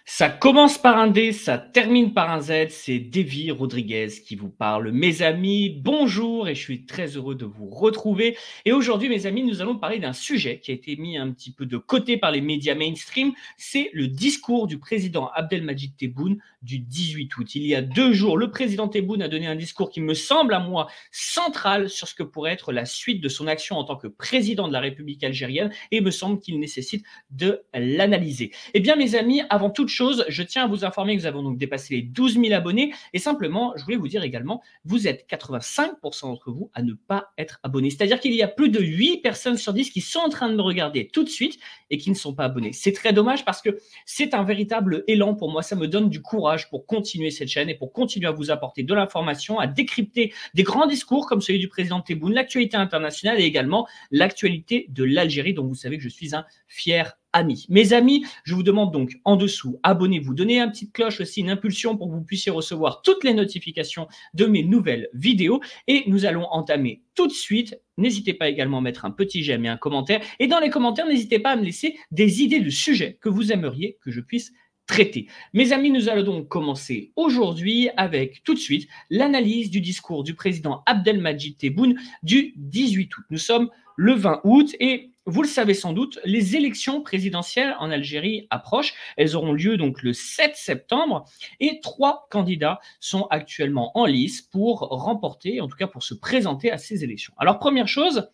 Ça commence par un D, ça termine par un Z, c'est Davy Rodriguez qui vous parle. Mes amis, bonjour et je suis très heureux de vous retrouver. Et aujourd'hui, mes amis, nous allons parler d'un sujet qui a été mis un petit peu de côté par les médias mainstream. C'est le discours du président Abdelmadjid Tebboune du 18 août. Il y a 2 jours, le président Tebboune a donné un discours qui me semble à moi central sur ce que pourrait être la suite de son action en tant que président de la République algérienne et il me semble qu'il nécessite de l'analyser. Eh bien, mes amis, avant toute chose, je tiens à vous informer que nous avons donc dépassé les 12 000 abonnés et simplement, je voulais vous dire également, vous êtes 85% d'entre vous à ne pas être abonnés. C'est-à-dire qu'il y a plus de 8 personnes sur 10 qui sont en train de me regarder tout de suite et qui ne sont pas abonnés. C'est très dommage parce que c'est un véritable élan pour moi. Ça me donne du courage pour continuer cette chaîne et pour continuer à vous apporter de l'information, à décrypter des grands discours comme celui du président Tebboune, l'actualité internationale et également l'actualité de l'Algérie dont vous savez que je suis un fier ami. Mes amis, je vous demande donc en dessous, abonnez-vous, donnez une petite cloche aussi, une impulsion pour que vous puissiez recevoir toutes les notifications de mes nouvelles vidéos et nous allons entamer tout de suite. N'hésitez pas également à mettre un petit j'aime et un commentaire et dans les commentaires, n'hésitez pas à me laisser des idées de sujets que vous aimeriez que je puisse traiter. Mes amis, nous allons donc commencer aujourd'hui avec tout de suite l'analyse du discours du président Abdelmadjid Tebboune du 18 août. Nous sommes le 20 août et vous le savez sans doute, les élections présidentielles en Algérie approchent. Elles auront lieu donc le 7 septembre et 3 candidats sont actuellement en lice pour remporter, en tout cas pour se présenter à ces élections. Alors première chose,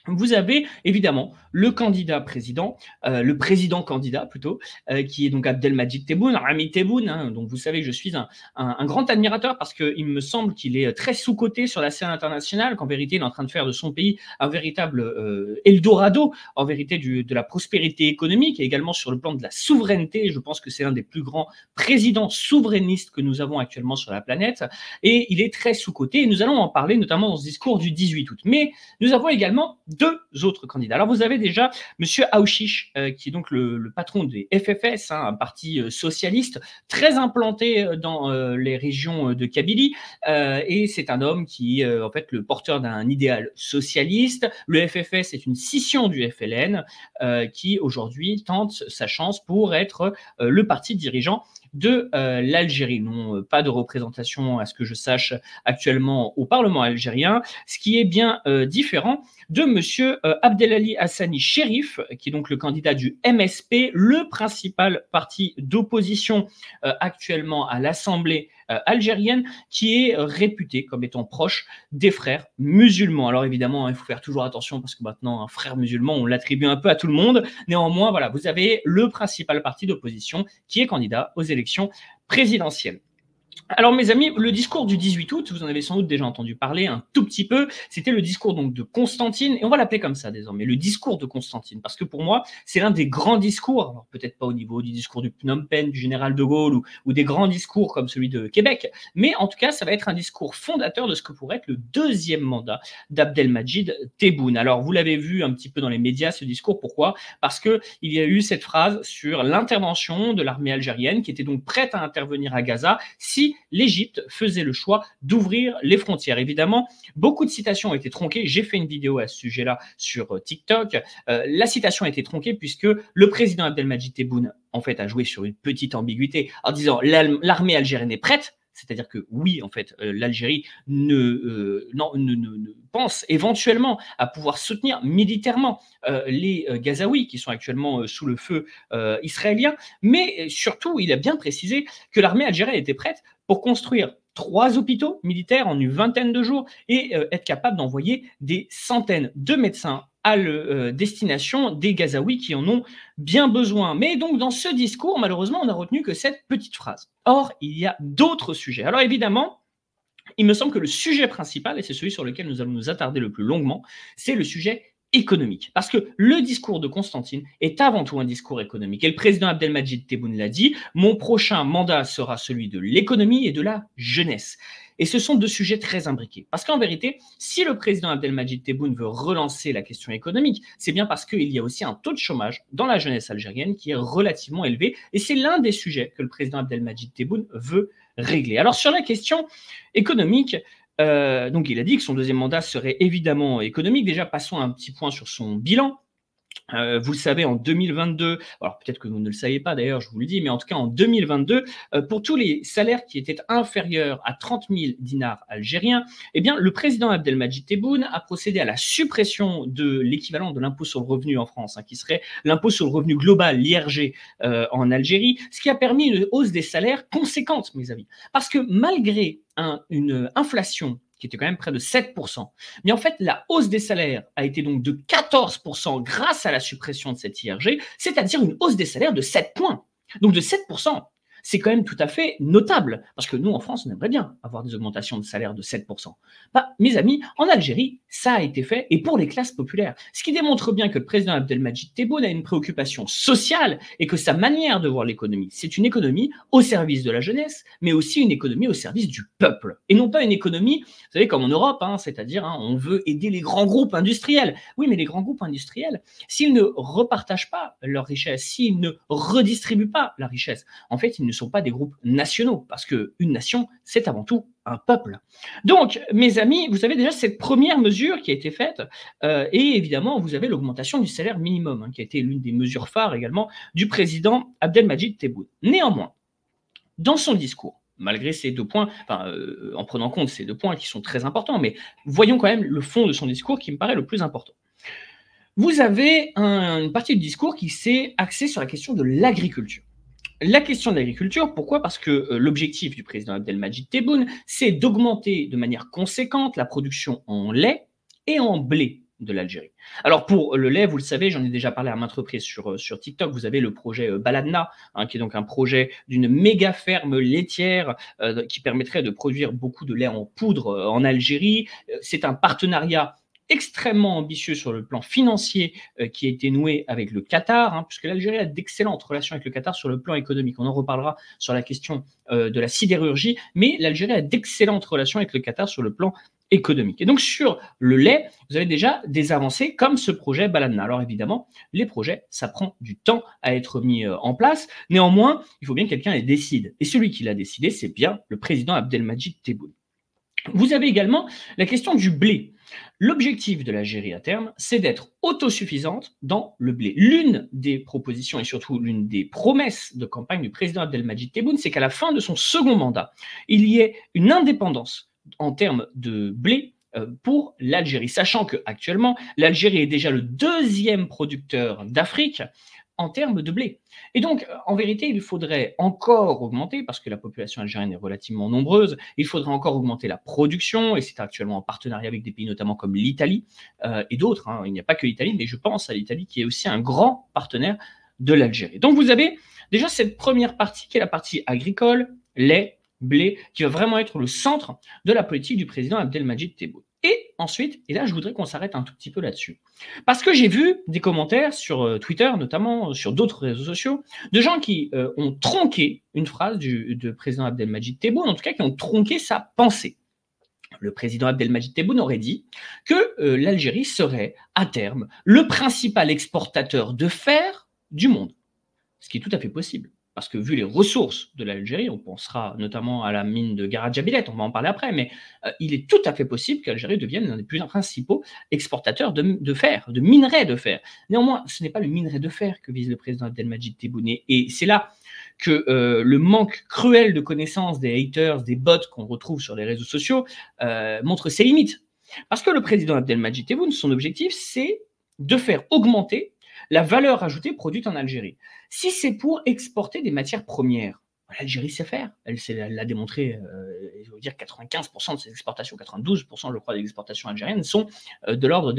vous avez évidemment le candidat président, le président candidat plutôt, qui est donc Abdelmadjid Tebboune, Rami Tebboune, hein, donc vous savez que je suis un grand admirateur parce qu'il me semble qu'il est très sous-coté sur la scène internationale, qu'en vérité il est en train de faire de son pays un véritable Eldorado, en vérité de la prospérité économique et également sur le plan de la souveraineté. Je pense que c'est l'un des plus grands présidents souverainistes que nous avons actuellement sur la planète et il est très sous-coté et nous allons en parler notamment dans ce discours du 18 août. Mais nous avons également 2 autres candidats. Alors vous avez déjà Monsieur Aouchiche, qui est donc le patron des FFS, hein, un parti socialiste très implanté dans les régions de Kabylie, et c'est un homme qui est en fait le porteur d'un idéal socialiste. Le FFS est une scission du FLN qui aujourd'hui tente sa chance pour être le parti dirigeant de l'Algérie. Non, pas de représentation à ce que je sache actuellement au Parlement algérien, ce qui est bien différent de monsieur Abdelali Hassani Cherif, qui est donc le candidat du MSP, le principal parti d'opposition actuellement à l'Assemblée algérienne, qui est réputé comme étant proche des frères musulmans. Alors évidemment, il faut faire toujours attention parce que maintenant, un frère musulman, on l'attribue un peu à tout le monde. Néanmoins, voilà, vous avez le principal parti d'opposition qui est candidat aux élections présidentielles. Alors mes amis, le discours du 18 août, vous en avez sans doute déjà entendu parler un tout petit peu, c'était le discours donc de Constantine, et on va l'appeler comme ça désormais, le discours de Constantine, parce que pour moi, c'est l'un des grands discours, alors peut-être pas au niveau du discours du Phnom Penh, du général de Gaulle, ou des grands discours comme celui de Québec, mais en tout cas, ça va être un discours fondateur de ce que pourrait être le 2e mandat d'Abdelmadjid Tebboune. Alors vous l'avez vu un petit peu dans les médias, ce discours, pourquoi? Parce qu'il y a eu cette phrase sur l'intervention de l'armée algérienne, qui était donc prête à intervenir à Gaza, si l'Égypte faisait le choix d'ouvrir les frontières. Évidemment, beaucoup de citations ont été tronquées. J'ai fait une vidéo à ce sujet-là sur TikTok. La citation a été tronquée puisque le président Abdelmadjid Tebboune, en fait, a joué sur une petite ambiguïté en disant l'armée algérienne est prête. C'est-à-dire que oui, en fait, l'Algérie ne pense éventuellement à pouvoir soutenir militairement les Gazaouis qui sont actuellement sous le feu israélien, mais surtout, il a bien précisé que l'armée algérienne était prête pour construire 3 hôpitaux militaires en une vingtaine de jours et être capable d'envoyer des centaines de médecins à destination des Gazaouis qui en ont bien besoin. Mais donc dans ce discours, malheureusement, on n'a retenu que cette petite phrase. Or, il y a d'autres sujets. Alors évidemment, il me semble que le sujet principal, et c'est celui sur lequel nous allons nous attarder le plus longuement, c'est le sujet économique. Parce que le discours de Constantine est avant tout un discours économique. Et le président Abdelmadjid Tebboune l'a dit, mon prochain mandat sera celui de l'économie et de la jeunesse. Et ce sont 2 sujets très imbriqués. Parce qu'en vérité, si le président Abdelmadjid Tebboune veut relancer la question économique, c'est bien parce qu'il y a aussi un taux de chômage dans la jeunesse algérienne qui est relativement élevé. Et c'est l'un des sujets que le président Abdelmadjid Tebboune veut régler. Alors sur la question économique, donc il a dit que son 2e mandat serait évidemment économique. Déjà, passons un petit point sur son bilan. Vous le savez, en 2022, alors peut-être que vous ne le saviez pas d'ailleurs, je vous le dis, mais en tout cas en 2022, pour tous les salaires qui étaient inférieurs à 30 000 dinars algériens, eh bien, le président Abdelmadjid Tebboune a procédé à la suppression de l'équivalent de l'impôt sur le revenu en France, hein, qui serait l'impôt sur le revenu global, l'IRG, en Algérie, ce qui a permis une hausse des salaires conséquente, mes amis. Parce que malgré une inflation qui était quand même près de 7%. Mais en fait, la hausse des salaires a été donc de 14% grâce à la suppression de cette IRG, c'est-à-dire une hausse des salaires de 7 points. Donc de 7%. C'est quand même tout à fait notable, parce que nous, en France, on aimerait bien avoir des augmentations de salaire de 7%. Bah, mes amis, en Algérie, ça a été fait, et pour les classes populaires. Ce qui démontre bien que le président Abdelmadjid Tebboune a une préoccupation sociale, et que sa manière de voir l'économie, c'est une économie au service de la jeunesse, mais aussi une économie au service du peuple. Et non pas une économie, vous savez, comme en Europe, hein, c'est-à-dire on veut aider les grands groupes industriels. Oui, mais les grands groupes industriels, s'ils ne repartagent pas leur richesse, s'ils ne redistribuent pas la richesse, en fait, ils ne sont pas des groupes nationaux, parce qu'une nation, c'est avant tout un peuple. Donc, mes amis, vous avez déjà cette première mesure qui a été faite, et évidemment, vous avez l'augmentation du salaire minimum, hein, qui a été l'une des mesures phares également du président Abdelmadjid Tebboune. Néanmoins, dans son discours, malgré ces 2 points, en prenant en compte ces 2 points qui sont très importants, mais voyons quand même le fond de son discours qui me paraît le plus important. Vous avez une partie du discours qui s'est axée sur la question de l'agriculture. La question de l'agriculture, pourquoi? Parce que l'objectif du président Abdelmadjid Tebboune, c'est d'augmenter de manière conséquente la production en lait et en blé de l'Algérie. Alors pour le lait, vous le savez, j'en ai déjà parlé à maintes reprises sur TikTok, vous avez le projet Baladna, hein, qui est donc un projet d'une méga ferme laitière qui permettrait de produire beaucoup de lait en poudre en Algérie. C'est un partenariat extrêmement ambitieux sur le plan financier qui a été noué avec le Qatar, hein, puisque l'Algérie a d'excellentes relations avec le Qatar sur le plan économique. On en reparlera sur la question de la sidérurgie, mais l'Algérie a d'excellentes relations avec le Qatar sur le plan économique. Et donc sur le lait, vous avez déjà des avancées comme ce projet Baladna. Alors évidemment, les projets, ça prend du temps à être mis en place. Néanmoins, il faut bien que quelqu'un les décide. Et celui qui l'a décidé, c'est bien le président Abdelmadjid Tebboune. Vous avez également la question du blé. L'objectif de l'Algérie à terme, c'est d'être autosuffisante dans le blé. L'une des propositions et surtout l'une des promesses de campagne du président Abdelmadjid Tebboune, c'est qu'à la fin de son second mandat, il y ait une indépendance en termes de blé pour l'Algérie, sachant qu'actuellement, l'Algérie est déjà le 2e producteur d'Afrique en termes de blé. Et donc, en vérité, il faudrait encore augmenter, parce que la population algérienne est relativement nombreuse, il faudrait encore augmenter la production, et c'est actuellement en partenariat avec des pays notamment comme l'Italie et d'autres, hein. Il n'y a pas que l'Italie, mais je pense à l'Italie qui est aussi un grand partenaire de l'Algérie. Donc vous avez déjà cette première partie qui est la partie agricole, lait, blé, qui va vraiment être le centre de la politique du président Abdelmadjid Tebboune. Et ensuite, et là je voudrais qu'on s'arrête un tout petit peu là-dessus, parce que j'ai vu des commentaires sur Twitter, notamment sur d'autres réseaux sociaux, de gens qui ont tronqué une phrase du président Abdelmadjid Tebboune, en tout cas qui ont tronqué sa pensée. Le président Abdelmadjid Tebboune aurait dit que l'Algérie serait, à terme, le principal exportateur de fer du monde, ce qui est tout à fait possible. Parce que vu les ressources de l'Algérie, on pensera notamment à la mine de Garadjabilet, on va en parler après, mais il est tout à fait possible que l'Algérie devienne l'un des plus principaux exportateurs de fer, de minerais de fer. Néanmoins, ce n'est pas le minerai de fer que vise le président Abdelmadjid Tebboune. Et c'est là que le manque cruel de connaissances des haters, des bots qu'on retrouve sur les réseaux sociaux, montre ses limites. Parce que le président Abdelmadjid Tebboune, son objectif, c'est de faire augmenter la valeur ajoutée produite en Algérie. Si c'est pour exporter des matières premières, l'Algérie sait faire. Elle l'a démontré, je veux dire 95% de ses exportations, 92% je crois des exportations algériennes sont de l'ordre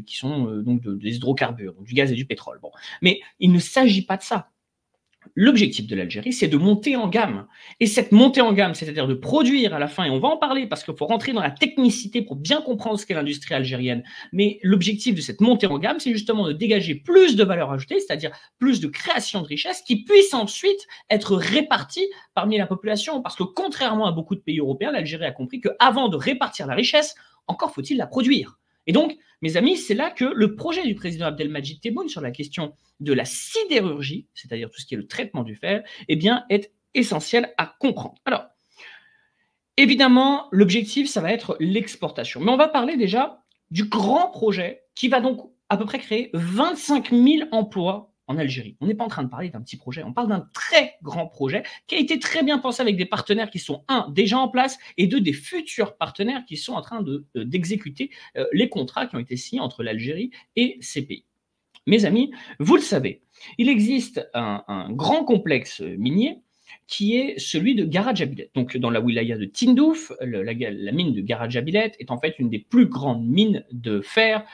qui sont donc des hydrocarbures, donc du gaz et du pétrole. Bon. Mais il ne s'agit pas de ça. L'objectif de l'Algérie, c'est de monter en gamme. Et cette montée en gamme, c'est-à-dire de produire à la fin, et on va en parler parce qu'il faut rentrer dans la technicité pour bien comprendre ce qu'est l'industrie algérienne, mais l'objectif de cette montée en gamme, c'est justement de dégager plus de valeur ajoutée, c'est-à-dire plus de création de richesse qui puisse ensuite être répartie parmi la population. Parce que contrairement à beaucoup de pays européens, l'Algérie a compris qu'avant de répartir la richesse, encore faut-il la produire. Et donc, mes amis, c'est là que le projet du président Abdelmadjid Tebboune sur la question de la sidérurgie, c'est-à-dire tout ce qui est le traitement du fer, eh bien, est essentiel à comprendre. Alors, évidemment, l'objectif, ça va être l'exportation. Mais on va parler déjà du grand projet qui va donc à peu près créer 25 000 emplois en Algérie. On n'est pas en train de parler d'un petit projet, on parle d'un très grand projet qui a été très bien pensé avec des partenaires qui sont, un, déjà en place, et deux, des futurs partenaires qui sont en train d'exécuter les contrats qui ont été signés entre l'Algérie et ces pays. Mes amis, vous le savez, il existe un grand complexe minier qui est celui de Garadjabilet. Donc, dans la wilaya de Tindouf, la mine de Garadjabilet est en fait une des plus grandes mines de fer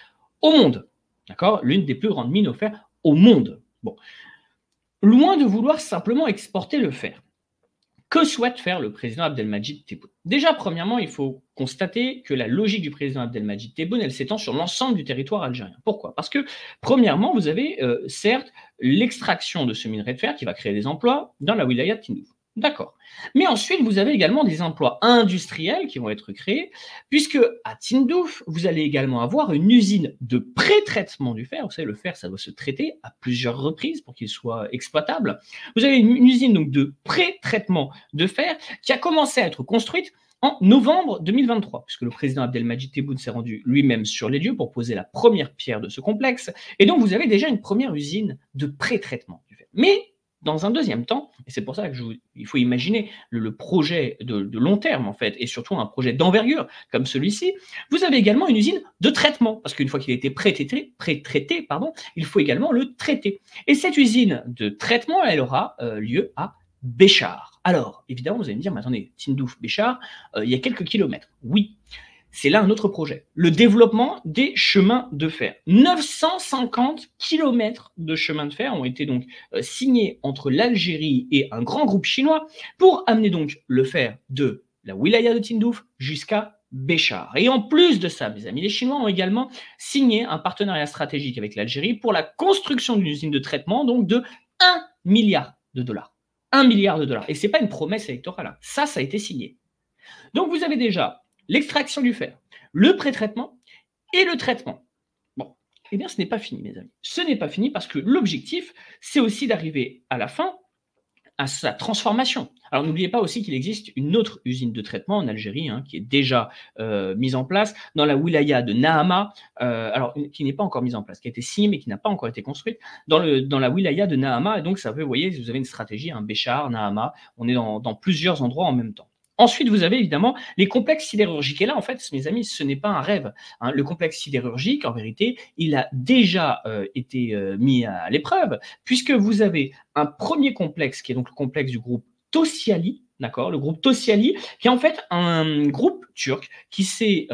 au monde. D'accord? L'une des plus grandes mines de fer au monde. Bon. Loin de vouloir simplement exporter le fer, que souhaite faire le président Abdelmadjid Tebboune? Déjà, premièrement, il faut constater que la logique du président Abdelmadjid Tebboune, elle s'étend sur l'ensemble du territoire algérien. Pourquoi? Parce que, premièrement, vous avez certes l'extraction de ce minerai de fer qui va créer des emplois dans la wilaya de Tindouf. D'accord. Mais ensuite, vous avez également des emplois industriels qui vont être créés, puisque à Tindouf, vous allez également avoir une usine de pré-traitement du fer. Vous savez, le fer, ça doit se traiter à plusieurs reprises pour qu'il soit exploitable. Vous avez une usine donc de pré-traitement de fer qui a commencé à être construite en novembre 2023, puisque le président Abdelmadjid Tebboune s'est rendu lui-même sur les lieux pour poser la première pierre de ce complexe. Et donc, vous avez déjà une première usine de pré-traitement du fer. Mais dans un deuxième temps, et c'est pour ça qu'il faut imaginer le projet de long terme, en fait, et surtout un projet d'envergure comme celui-ci, vous avez également une usine de traitement, parce qu'une fois qu'il a été pré-traité, il faut également le traiter. Et cette usine de traitement, elle aura lieu à Béchar. Alors, évidemment, vous allez me dire, mais attendez, Tindouf, Béchar, il y a quelques kilomètres. Oui, c'est là un autre projet. Le développement des chemins de fer. 950 km de chemins de fer ont été donc signés entre l'Algérie et un grand groupe chinois pour amener donc le fer de la wilaya de Tindouf jusqu'à Béchar. Et en plus de ça, mes amis, les Chinois ont également signé un partenariat stratégique avec l'Algérie pour la construction d'une usine de traitement donc de 1 milliard de dollars. 1 milliard de dollars. Et ce n'est pas une promesse électorale. Hein. Ça a été signé. Donc vous avez déjà l'extraction du fer, le pré-traitement et le traitement. Bon, eh bien ce n'est pas fini, mes amis. Ce n'est pas fini parce que l'objectif, c'est aussi d'arriver à la fin à sa transformation. Alors n'oubliez pas aussi qu'il existe une autre usine de traitement en Algérie hein, qui est déjà mise en place dans la wilaya de Nahama, alors qui n'est pas encore mise en place, qui a été signée mais qui n'a pas encore été construite, dans la wilaya de Nahama. Et donc ça veut, vous voyez, vous avez une stratégie, un Béchar, Nahama, on est dans plusieurs endroits en même temps. Ensuite, vous avez évidemment les complexes sidérurgiques. Et là, en fait, mes amis, ce n'est pas un rêve. Hein. Le complexe sidérurgique, en vérité, il a déjà été mis à l'épreuve, puisque vous avez un premier complexe, qui est donc le complexe du groupe Tosyali, d'accord, le groupe Tosyali, qui est en fait un groupe turc qui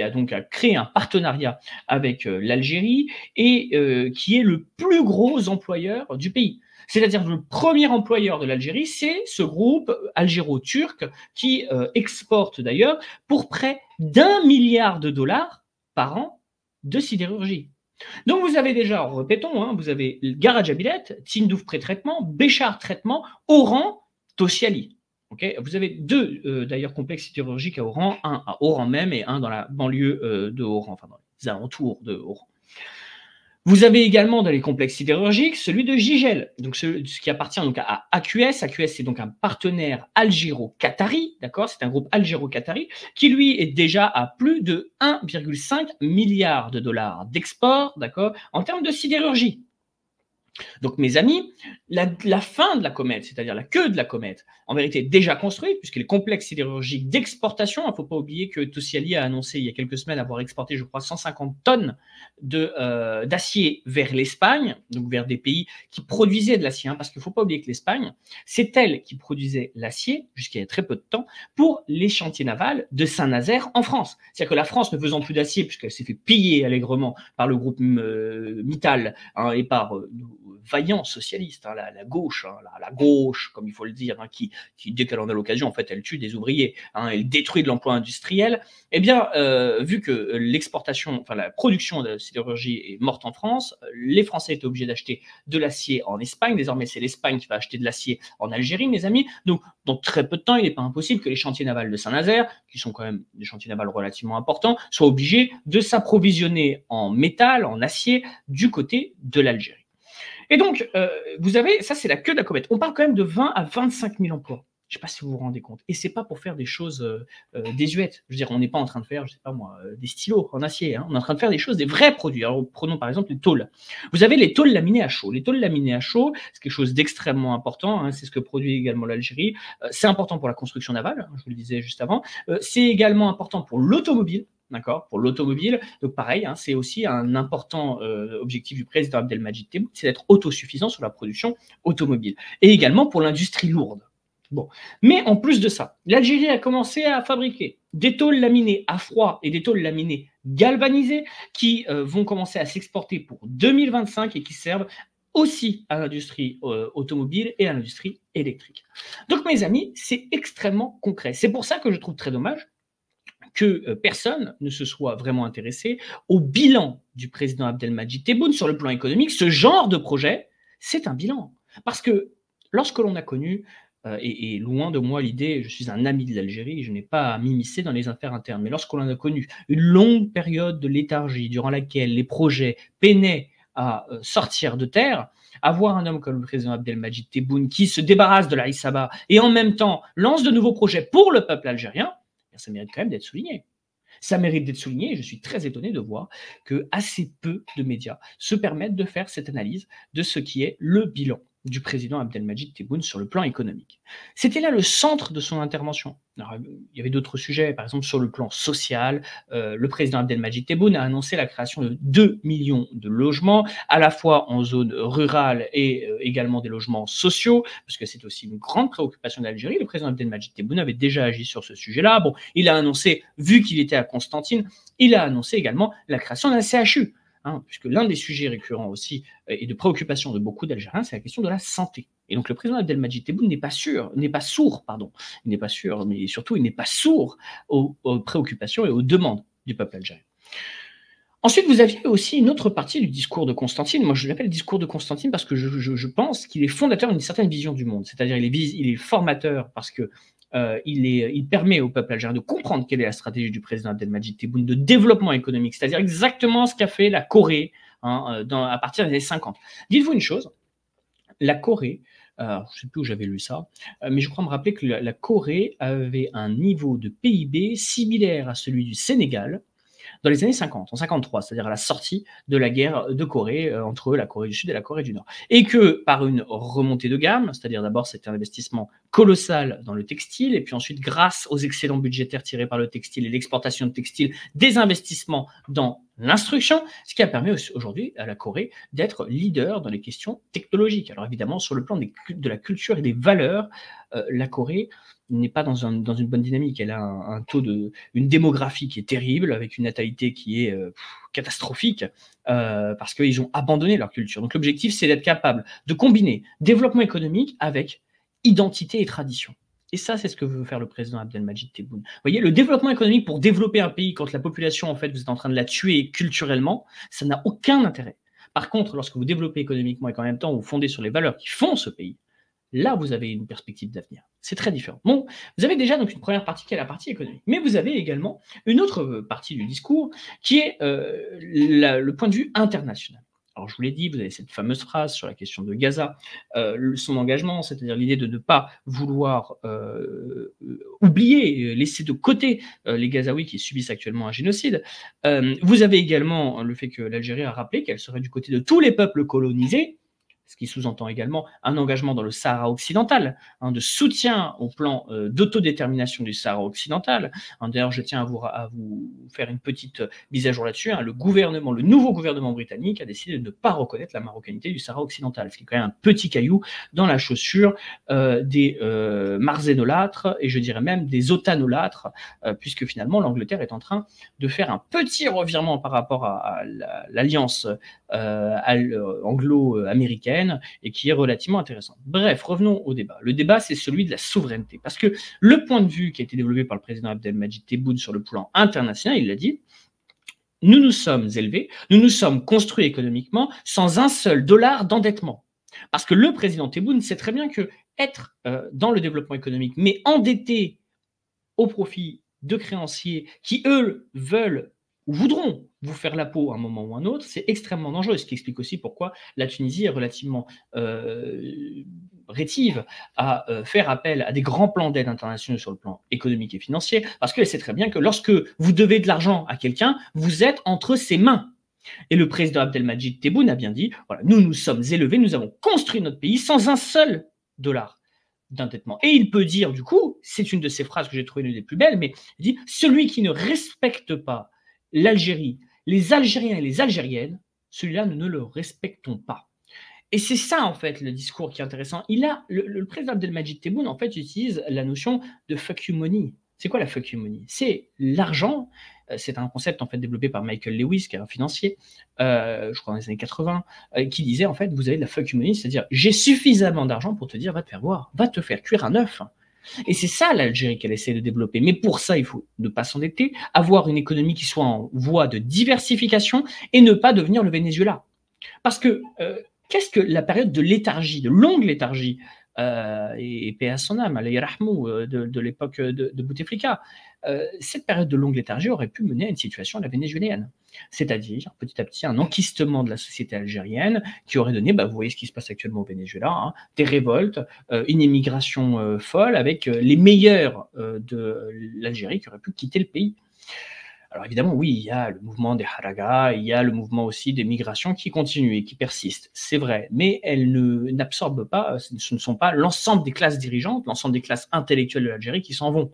a donc créé un partenariat avec l'Algérie et qui est le plus gros employeur du pays. C'est-à-dire que le premier employeur de l'Algérie, c'est ce groupe algéro-turc qui exporte d'ailleurs pour près d'1 milliard de dollars par an de sidérurgie. Donc vous avez déjà, répétons, hein, vous avez Garadjabilet, Tindouf pré-traitement, Béchar traitement, Oran, Tosyali. Okay, vous avez deux d'ailleurs complexes sidérurgiques à Oran, un à Oran même et un dans la banlieue de Oran, enfin dans les alentours de Oran. Vous avez également dans les complexes sidérurgiques celui de Jigel, donc ce qui appartient donc à AQS. AQS, c'est donc un partenaire algéro-qatari, d'accord? C'est un groupe algéro-qatari qui, lui, est déjà à plus de 1,5 milliard de dollars d'export, d'accord, en termes de sidérurgie. Donc, mes amis, la fin de la comète, c'est-à-dire la queue de la comète, en vérité est déjà construite, puisque les complexes sidérurgiques d'exportation, il ne faut pas oublier que Tosyali a annoncé il y a quelques semaines avoir exporté, je crois, 150 tonnes d'acier vers l'Espagne, donc vers des pays qui produisaient de l'acier, hein, parce qu'il ne faut pas oublier que l'Espagne, c'est elle qui produisait l'acier, jusqu'à il y a très peu de temps, pour les chantiers navals de Saint-Nazaire en France. C'est-à-dire que la France, ne faisant plus d'acier, puisqu'elle s'est fait piller allègrement par le groupe Mittal hein, et par vaillant socialiste, hein, la gauche, hein, la gauche, comme il faut le dire, hein, qui dès qu'elle en a l'occasion, en fait, elle tue des ouvriers, hein, elle détruit de l'emploi industriel. Eh bien, vu que l'exportation, enfin la production de sidérurgie est morte en France, les Français étaient obligés d'acheter de l'acier en Espagne. Désormais, c'est l'Espagne qui va acheter de l'acier en Algérie, mes amis. Donc, dans très peu de temps, il n'est pas impossible que les chantiers navals de Saint-Nazaire, qui sont quand même des chantiers navals relativement importants, soient obligés de s'approvisionner en métal, en acier, du côté de l'Algérie. Et donc, vous avez, ça c'est la queue de la comète. On parle quand même de 20 à 25 000 emplois. Je ne sais pas si vous vous rendez compte. Et ce n'est pas pour faire des choses désuètes. Je veux dire, on n'est pas en train de faire, je ne sais pas moi, des stylos en acier. Hein. On est en train de faire des choses, des vrais produits. Alors, prenons par exemple les tôles. Vous avez les tôles laminées à chaud. Les tôles laminées à chaud, c'est quelque chose d'extrêmement important. Hein. C'est ce que produit également l'Algérie. C'est important pour la construction navale, hein, je vous le disais juste avant. C'est également important pour l'automobile. D'accord, pour l'automobile. Donc pareil, hein, c'est aussi un important objectif du président Abdelmadjid Tebboune, c'est d'être autosuffisant sur la production automobile. Et également pour l'industrie lourde. Bon. Mais en plus de ça, l'Algérie a commencé à fabriquer des tôles laminées à froid et des tôles laminées galvanisées qui vont commencer à s'exporter pour 2025 et qui servent aussi à l'industrie automobile et à l'industrie électrique. Donc mes amis, c'est extrêmement concret. C'est pour ça que je trouve très dommage que personne ne se soit vraiment intéressé au bilan du président Abdelmadjid Tebboune sur le plan économique. Ce genre de projet, c'est un bilan. Parce que lorsque l'on a connu, et loin de moi l'idée, je suis un ami de l'Algérie, je n'ai pas à m'immiscer dans les affaires internes, mais lorsque l'on a connu une longue période de léthargie durant laquelle les projets peinaient à sortir de terre, avoir un homme comme le président Abdelmadjid Tebboune qui se débarrasse de la Issaba et en même temps lance de nouveaux projets pour le peuple algérien, ça mérite quand même d'être souligné. Ça mérite d'être souligné et je suis très étonné de voir que assez peu de médias se permettent de faire cette analyse de ce qui est le bilan du président Abdelmadjid Tebboune sur le plan économique. C'était là le centre de son intervention. Alors, il y avait d'autres sujets, par exemple sur le plan social, le président Abdelmadjid Tebboune a annoncé la création de 2 millions de logements, à la fois en zone rurale et également des logements sociaux, parce que c'est aussi une grande préoccupation de l'Algérie. Le président Abdelmadjid Tebboune avait déjà agi sur ce sujet-là. Bon, il a annoncé, vu qu'il était à Constantine, il a annoncé également la création d'un CHU. Hein, puisque l'un des sujets récurrents aussi et de préoccupation de beaucoup d'Algériens, c'est la question de la santé. Et donc le président Abdelmadjid Tebboune n'est pas sourd, il n'est pas sûr, mais surtout il n'est pas sourd aux préoccupations et aux demandes du peuple algérien. Ensuite, vous aviez aussi une autre partie du discours de Constantine. Moi, je l'appelle discours de Constantine parce que je pense qu'il est fondateur d'une certaine vision du monde. C'est-à-dire il est formateur parce que il permet au peuple algérien de comprendre quelle est la stratégie du président Abdelmadjid Tebboune de développement économique, c'est-à-dire exactement ce qu'a fait la Corée à partir des années 50. Dites-vous une chose, la Corée, je ne sais plus où j'avais lu ça, mais je crois me rappeler que la Corée avait un niveau de PIB similaire à celui du Sénégal dans les années 50, en 53, c'est-à-dire à la sortie de la guerre de Corée entre la Corée du Sud et la Corée du Nord. Et que par une remontée de gamme, c'est-à-dire d'abord c'était un investissement colossal dans le textile, et puis ensuite grâce aux excédents budgétaires tirés par le textile et l'exportation de textile, des investissements dans l'instruction, ce qui a permis aujourd'hui à la Corée d'être leader dans les questions technologiques. Alors évidemment, sur le plan de la culture et des valeurs, la Corée n'est pas dans une bonne dynamique. Elle a un taux une démographie qui est terrible, avec une natalité qui est catastrophique, parce qu'ils ont abandonné leur culture. Donc l'objectif, c'est d'être capable de combiner développement économique avec identité et tradition. Et ça, c'est ce que veut faire le président Abdelmadjid Tebboune. Vous voyez, le développement économique pour développer un pays, quand la population, en fait, vous êtes en train de la tuer culturellement, ça n'a aucun intérêt. Par contre, lorsque vous développez économiquement et qu'en même temps vous fondez sur les valeurs qui font ce pays, là, vous avez une perspective d'avenir. C'est très différent. Bon, vous avez déjà donc une première partie qui est la partie économique. Mais vous avez également une autre partie du discours qui est le point de vue international. Alors, je vous l'ai dit, vous avez cette fameuse phrase sur la question de Gaza, son engagement, c'est-à-dire l'idée de ne pas vouloir oublier, laisser de côté les Gazaouis qui subissent actuellement un génocide. Vous avez également le fait que l'Algérie a rappelé qu'elle serait du côté de tous les peuples colonisés, ce qui sous-entend également un engagement dans le Sahara occidental, de soutien au plan d'autodétermination du Sahara occidental. D'ailleurs, je tiens à vous faire une petite mise à jour là-dessus. Le nouveau gouvernement britannique a décidé de ne pas reconnaître la marocanité du Sahara occidental, ce qui est quand même un petit caillou dans la chaussure des marzénolâtres, et je dirais même des otanolâtres, puisque finalement l'Angleterre est en train de faire un petit revirement par rapport à l'alliance anglo-américaine, et qui est relativement intéressant. Bref, revenons au débat. Le débat, c'est celui de la souveraineté. Parce que le point de vue qui a été développé par le président Abdelmadjid Tebboune sur le plan international, il l'a dit, nous nous sommes élevés, nous nous sommes construits économiquement sans un seul dollar d'endettement. Parce que le président Tebboune sait très bien que être dans le développement économique, mais endetté au profit de créanciers qui, eux, veulent ou voudront vous faire la peau à un moment ou à un autre, c'est extrêmement dangereux, ce qui explique aussi pourquoi la Tunisie est relativement rétive à faire appel à des grands plans d'aide internationaux sur le plan économique et financier, parce qu'elle sait très bien que lorsque vous devez de l'argent à quelqu'un, vous êtes entre ses mains. Et le président Abdelmadjid Tebboune a bien dit, voilà, nous nous sommes élevés, nous avons construit notre pays sans un seul dollar d'endettement. Et il peut dire, du coup, c'est une de ces phrases que j'ai trouvées l'une des plus belles, mais il dit, celui qui ne respecte pas l'Algérie, les Algériens et les Algériennes, celui-là, nous ne le respectons pas. Et c'est ça, en fait, le discours qui est intéressant. Le président Abdelmadjid Tebboune, en fait, utilise la notion de fuck you money. C'est quoi la fuck you money? C'est l'argent, c'est un concept en fait développé par Michael Lewis, qui est un financier, je crois dans les années 80, qui disait en fait, vous avez de la fuck you money, c'est-à-dire j'ai suffisamment d'argent pour te dire va te faire voir, va te faire cuire un œuf. Et c'est ça l'Algérie qu'elle essaie de développer. Mais pour ça, il faut ne pas s'endetter, avoir une économie qui soit en voie de diversification et ne pas devenir le Venezuela. Parce que qu'est-ce que la période de léthargie, de longue léthargie, et paix à son âme, Allah yarhamou, de l'époque de Bouteflika, cette période de longue léthargie aurait pu mener à une situation à la vénézuélienne. C'est-à-dire, petit à petit, un enquistement de la société algérienne qui aurait donné, vous voyez ce qui se passe actuellement au Venezuela, hein, des révoltes, une immigration folle avec les meilleurs de l'Algérie qui auraient pu quitter le pays. Alors évidemment, oui, il y a le mouvement des haragas, il y a le mouvement aussi des migrations qui continuent et qui persistent, c'est vrai, mais elles n'absorbent pas, ce ne sont pas l'ensemble des classes dirigeantes, l'ensemble des classes intellectuelles de l'Algérie qui s'en vont.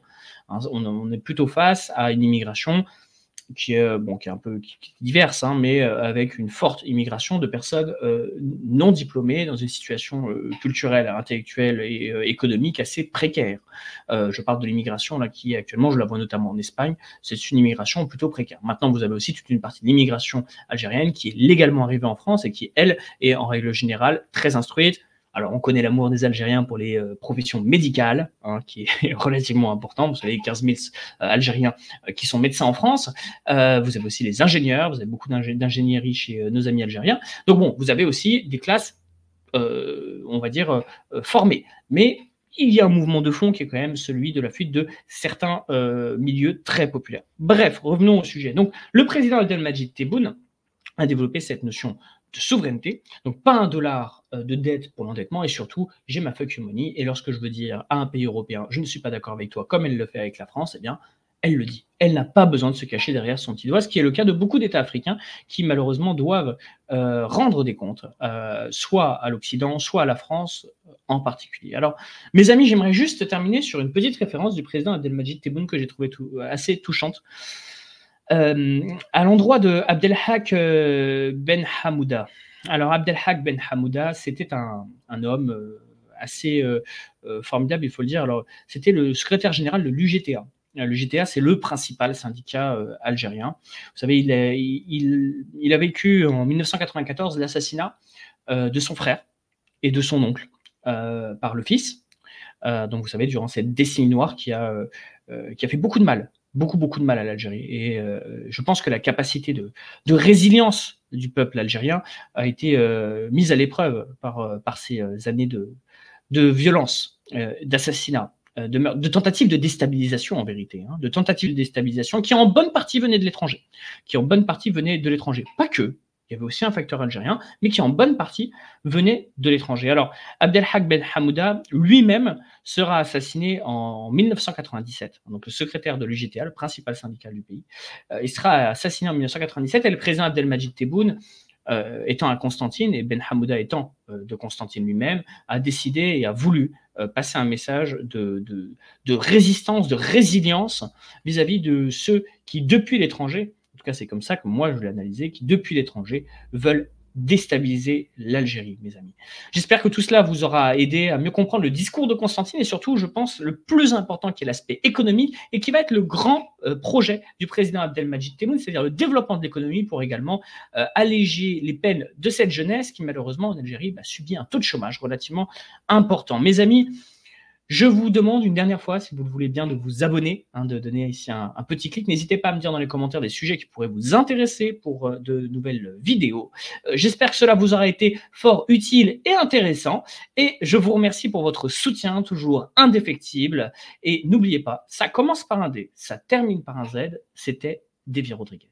Hein, on est plutôt face à une immigration qui est un peu diverse, hein, mais avec une forte immigration de personnes non diplômées dans une situation culturelle, intellectuelle et économique assez précaire. Je parle de l'immigration là qui actuellement, je la vois notamment en Espagne, c'est une immigration plutôt précaire. Maintenant, vous avez aussi toute une partie de l'immigration algérienne qui est légalement arrivée en France et qui, elle, est en règle générale très instruite. Alors, on connaît l'amour des Algériens pour les professions médicales, hein, qui est relativement important. Vous avez 15 000 Algériens qui sont médecins en France. Vous avez aussi les ingénieurs, vous avez beaucoup d'ingénierie chez nos amis algériens. Donc bon, vous avez aussi des classes, on va dire, formées. Mais il y a un mouvement de fond qui est quand même celui de la fuite de certains milieux très populaires. Bref, revenons au sujet. Donc, le président Abdelmadjid Tebboune a développé cette notion de souveraineté, donc pas un dollar de dette pour l'endettement, et surtout, j'ai ma fuck you money, et lorsque je veux dire à un pays européen, je ne suis pas d'accord avec toi, comme elle le fait avec la France, eh bien, elle le dit. Elle n'a pas besoin de se cacher derrière son petit doigt, ce qui est le cas de beaucoup d'États africains qui, malheureusement, doivent rendre des comptes, soit à l'Occident, soit à la France en particulier. Alors, mes amis, j'aimerais juste terminer sur une petite référence du président Abdelmadjid Tebboune que j'ai trouvé assez touchante. À l'endroit de Abdelhak Ben Hamouda. Alors, Abdelhak Ben Hamouda, c'était un homme assez formidable, il faut le dire. Alors, c'était le secrétaire général de l'UGTA. L'UGTA, c'est le principal syndicat algérien. Vous savez, il a vécu en 1994 l'assassinat de son frère et de son oncle par le fils. Donc, vous savez, durant cette décennie noire qui a fait beaucoup de mal. Beaucoup de mal à l'Algérie. Et je pense que la capacité de résilience du peuple algérien a été mise à l'épreuve par ces années de violence, d'assassinat, de tentatives de déstabilisation en vérité, hein, de tentatives de déstabilisation qui en bonne partie venaient de l'étranger. Pas que. Il y avait aussi un facteur algérien, mais qui en bonne partie venait de l'étranger. Alors, Abdelhak Ben Hamouda lui-même sera assassiné en 1997, donc le secrétaire de l'UGTA, le principal syndicat du pays. Il sera assassiné en 1997 et le président Abdelmadjid Tebboune, étant à Constantine et Ben Hamouda étant de Constantine lui-même, a décidé et a voulu passer un message de résistance, de résilience vis-à-vis de ceux qui, depuis l'étranger, en tout cas c'est comme ça que moi je l'ai analysé, qui depuis l'étranger veulent déstabiliser l'Algérie, mes amis. J'espère que tout cela vous aura aidé à mieux comprendre le discours de Constantine et surtout, je pense, le plus important qui est l'aspect économique et qui va être le grand projet du président Abdelmadjid Tebboune, c'est-à-dire le développement de l'économie pour également alléger les peines de cette jeunesse qui, malheureusement, en Algérie, subit un taux de chômage relativement important. Mes amis, je vous demande une dernière fois, si vous le voulez bien, de vous abonner, hein, de donner ici un petit clic. N'hésitez pas à me dire dans les commentaires des sujets qui pourraient vous intéresser pour de nouvelles vidéos. J'espère que cela vous aura été fort utile et intéressant. Et je vous remercie pour votre soutien, toujours indéfectible. Et n'oubliez pas, ça commence par un D, ça termine par un Z. C'était Davy Rodriguez.